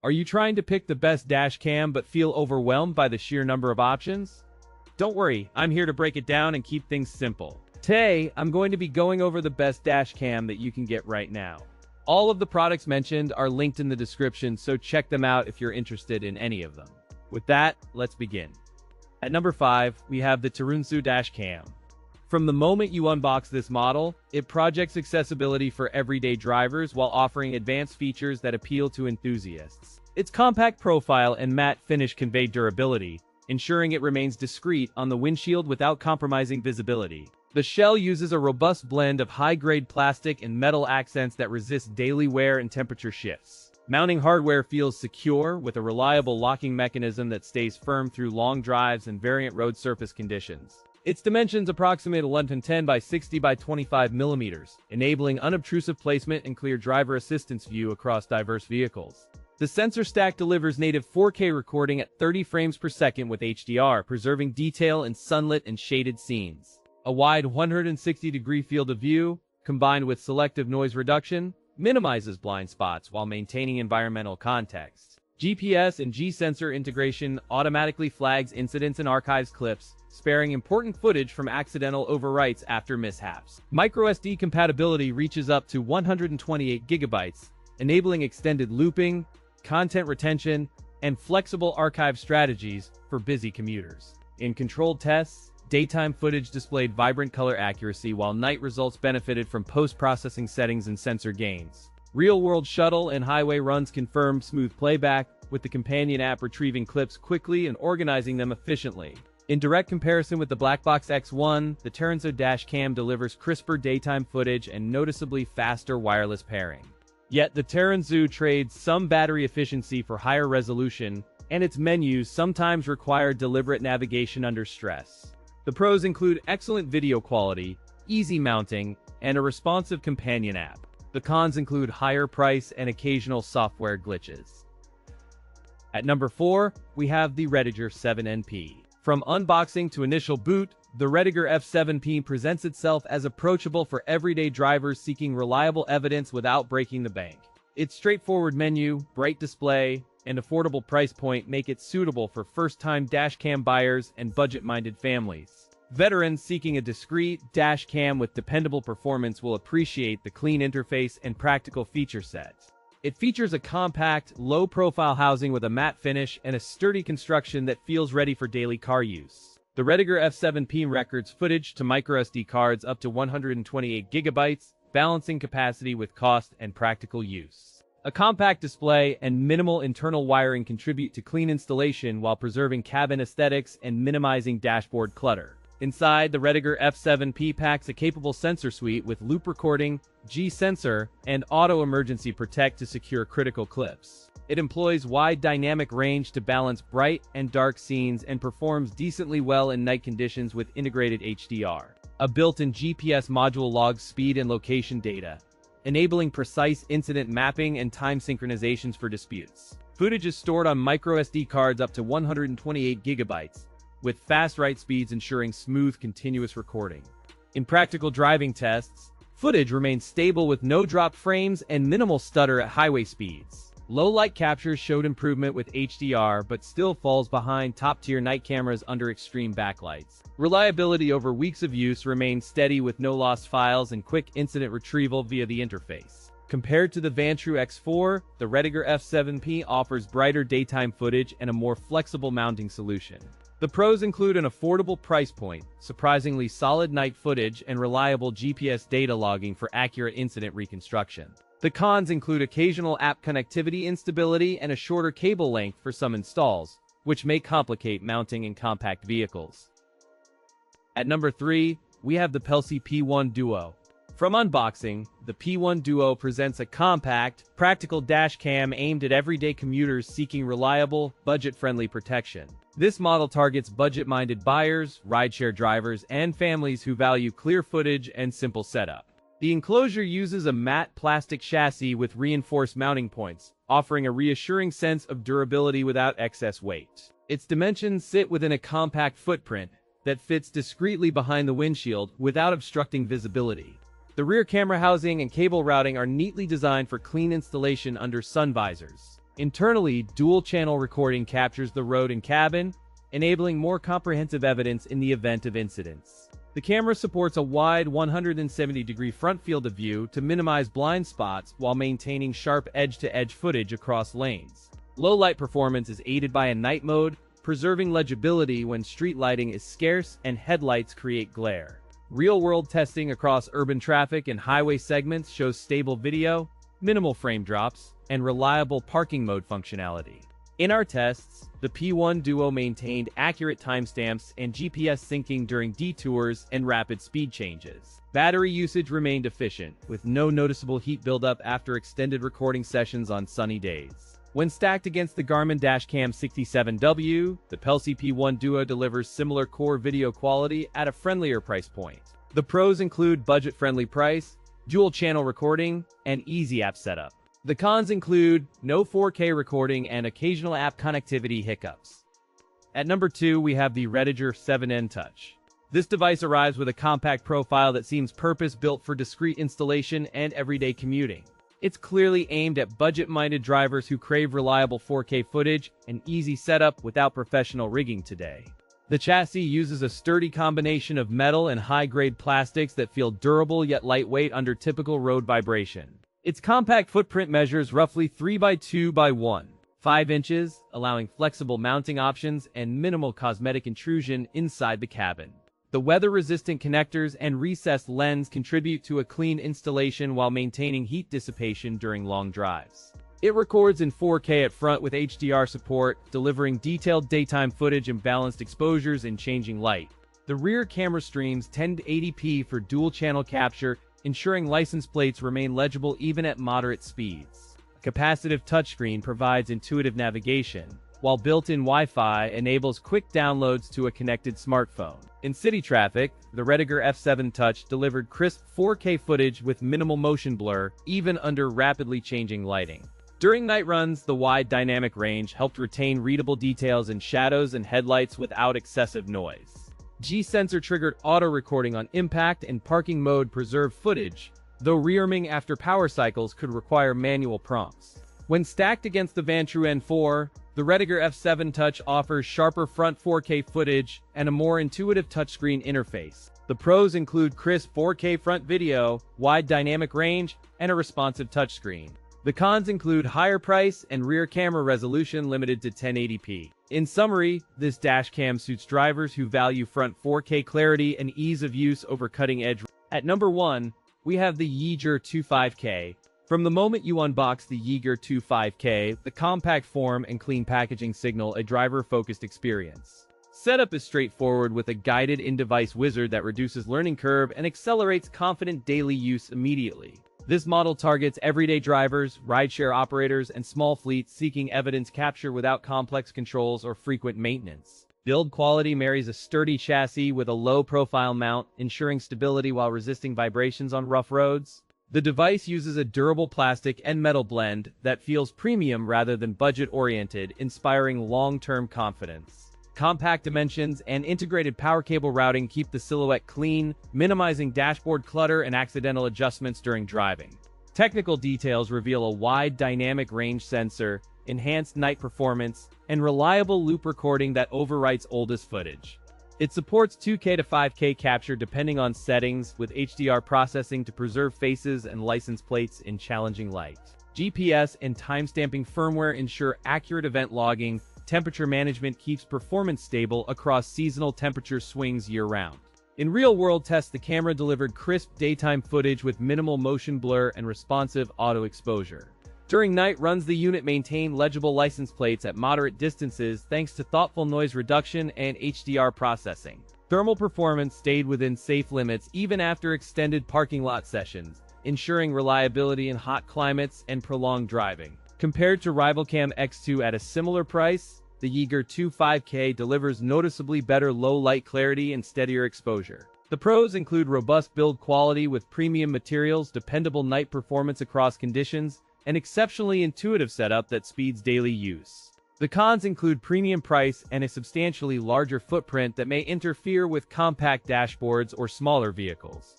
Are you trying to pick the best dash cam but feel overwhelmed by the sheer number of options? Don't worry, I'm here to break it down and keep things simple. Today, I'm going to be going over the best dash cam that you can get right now. All of the products mentioned are linked in the description, so check them out if you're interested in any of them. With that, let's begin. At number 5, we have the Terunsou Dash Cam. From the moment you unbox this model, it projects accessibility for everyday drivers while offering advanced features that appeal to enthusiasts. Its compact profile and matte finish convey durability, ensuring it remains discreet on the windshield without compromising visibility. The shell uses a robust blend of high-grade plastic and metal accents that resist daily wear and temperature shifts. Mounting hardware feels secure with a reliable locking mechanism that stays firm through long drives and variant road surface conditions. Its dimensions approximate 1110 by 60 by 25 millimeters, enabling unobtrusive placement and clear driver assistance view across diverse vehicles. The sensor stack delivers native 4K recording at 30 frames per second with HDR, preserving detail in sunlit and shaded scenes. A wide 160-degree field of view, combined with selective noise reduction, minimizes blind spots while maintaining environmental context. GPS and G-sensor integration automatically flags incidents and archives clips, sparing important footage from accidental overwrites after mishaps. MicroSD compatibility reaches up to 128 gigabytes, enabling extended looping, content retention, and flexible archive strategies for busy commuters. In controlled tests, daytime footage displayed vibrant color accuracy while night results benefited from post-processing settings and sensor gains. Real-world shuttle and highway runs confirm smooth playback, with the companion app retrieving clips quickly and organizing them efficiently. In direct comparison with the Blackbox X1, the Terunsou Dash Cam delivers crisper daytime footage and noticeably faster wireless pairing. Yet the Terunsou trades some battery efficiency for higher resolution, and its menus sometimes require deliberate navigation under stress. The pros include excellent video quality, easy mounting, and a responsive companion app. The cons include higher price and occasional software glitches. At number 4, we have the REDTIGER F7NP. From unboxing to initial boot, the REDTIGER F7N presents itself as approachable for everyday drivers seeking reliable evidence without breaking the bank. Its straightforward menu, bright display, and affordable price point make it suitable for first-time dashcam buyers and budget-minded families. Veterans seeking a discreet dash cam with dependable performance will appreciate the clean interface and practical feature set. It features a compact, low-profile housing with a matte finish and a sturdy construction that feels ready for daily car use. The REDTIGER F7N records footage to microSD cards up to 128 gigabytes, balancing capacity with cost and practical use. A compact display and minimal internal wiring contribute to clean installation while preserving cabin aesthetics and minimizing dashboard clutter. Inside, the REDTIGER F7N packs a capable sensor suite with loop recording, G-sensor, and auto emergency protect to secure critical clips. It employs wide dynamic range to balance bright and dark scenes and performs decently well in night conditions with integrated HDR. A built-in GPS module logs speed and location data, enabling precise incident mapping and time synchronizations for disputes. Footage is stored on microSD cards up to 128 gigabytes, with fast write speeds ensuring smooth, continuous recording. In practical driving tests, footage remains stable with no drop frames and minimal stutter at highway speeds. Low light captures showed improvement with HDR, but still falls behind top-tier night cameras under extreme backlights. Reliability over weeks of use remains steady with no lost files and quick incident retrieval via the interface. Compared to the Vantrue X4, the REDTIGER F7N offers brighter daytime footage and a more flexible mounting solution. The pros include an affordable price point, surprisingly solid night footage, and reliable GPS data logging for accurate incident reconstruction. The cons include occasional app connectivity instability and a shorter cable length for some installs, which may complicate mounting in compact vehicles. At number 3, we have the Pelsee P1 Duo. From unboxing, the P1 Duo presents a compact, practical dash cam aimed at everyday commuters seeking reliable, budget-friendly protection. This model targets budget-minded buyers, rideshare drivers, and families who value clear footage and simple setup. The enclosure uses a matte plastic chassis with reinforced mounting points, offering a reassuring sense of durability without excess weight. Its dimensions sit within a compact footprint that fits discreetly behind the windshield without obstructing visibility. The rear camera housing and cable routing are neatly designed for clean installation under sun visors. Internally, dual-channel recording captures the road and cabin, enabling more comprehensive evidence in the event of incidents. The camera supports a wide 170-degree front field of view to minimize blind spots while maintaining sharp edge-to-edge footage across lanes. Low-light performance is aided by a night mode, preserving legibility when street lighting is scarce and headlights create glare. Real-world testing across urban traffic and highway segments shows stable video, minimal frame drops, and reliable parking mode functionality. In our tests, the P1 Duo maintained accurate timestamps and GPS syncing during detours and rapid speed changes. Battery usage remained efficient, with no noticeable heat buildup after extended recording sessions on sunny days. When stacked against the Garmin Dash Cam 67W, the Pelsee P1 Duo delivers similar core video quality at a friendlier price point. The pros include budget-friendly price, dual-channel recording, and easy app setup. The cons include no 4K recording and occasional app connectivity hiccups. At number 2, we have the REDTIGER F7N Touch. This device arrives with a compact profile that seems purpose-built for discrete installation and everyday commuting. It's clearly aimed at budget-minded drivers who crave reliable 4K footage and easy setup without professional rigging today. The chassis uses a sturdy combination of metal and high-grade plastics that feel durable yet lightweight under typical road vibration. Its compact footprint measures roughly 3 by 2 by 1.5 inches, allowing flexible mounting options and minimal cosmetic intrusion inside the cabin. The weather-resistant connectors and recessed lens contribute to a clean installation while maintaining heat dissipation during long drives. It records in 4K at front with HDR support, delivering detailed daytime footage and balanced exposures in changing light. The rear camera streams 1080p for dual-channel capture, ensuring license plates remain legible even at moderate speeds. A capacitive touchscreen provides intuitive navigation, while built-in Wi-Fi enables quick downloads to a connected smartphone. In city traffic, the REDTIGER F7 Touch delivered crisp 4K footage with minimal motion blur, even under rapidly changing lighting. During night runs, the wide dynamic range helped retain readable details in shadows and headlights without excessive noise. G-sensor triggered auto-recording on impact and parking mode preserved footage, though rearming after power cycles could require manual prompts. When stacked against the Vantrue N4, the REDTIGER F7 Touch offers sharper front 4K footage and a more intuitive touchscreen interface. The pros include crisp 4K front video, wide dynamic range, and a responsive touchscreen. The cons include higher price and rear camera resolution limited to 1080p. In summary, this dash cam suits drivers who value front 4K clarity and ease of use over cutting-edge. At number 1, we have the YEEGER 25K. From the moment you unbox the YEEGER 25K, the compact form and clean packaging signal a driver-focused experience. Setup is straightforward with a guided in-device wizard that reduces learning curve and accelerates confident daily use immediately. This model targets everyday drivers, rideshare operators, and small fleets seeking evidence capture without complex controls or frequent maintenance. Build quality marries a sturdy chassis with a low-profile mount, ensuring stability while resisting vibrations on rough roads. The device uses a durable plastic and metal blend that feels premium rather than budget-oriented, inspiring long-term confidence. Compact dimensions and integrated power cable routing keep the silhouette clean, minimizing dashboard clutter and accidental adjustments during driving. Technical details reveal a wide dynamic range sensor, enhanced night performance, and reliable loop recording that overwrites oldest footage. It supports 2K to 5K capture depending on settings, with HDR processing to preserve faces and license plates in challenging light. GPS and timestamping firmware ensure accurate event logging. Temperature management keeps performance stable across seasonal temperature swings year-round. In real-world tests, the camera delivered crisp daytime footage with minimal motion blur and responsive auto exposure. During night runs, the unit maintained legible license plates at moderate distances thanks to thoughtful noise reduction and HDR processing. Thermal performance stayed within safe limits even after extended parking lot sessions, ensuring reliability in hot climates and prolonged driving. Compared to RivalCam X2 at a similar price, the YEEGER 25K delivers noticeably better low-light clarity and steadier exposure. The pros include robust build quality with premium materials, dependable night performance across conditions, and exceptionally intuitive setup that speeds daily use. The cons include premium price and a substantially larger footprint that may interfere with compact dashboards or smaller vehicles.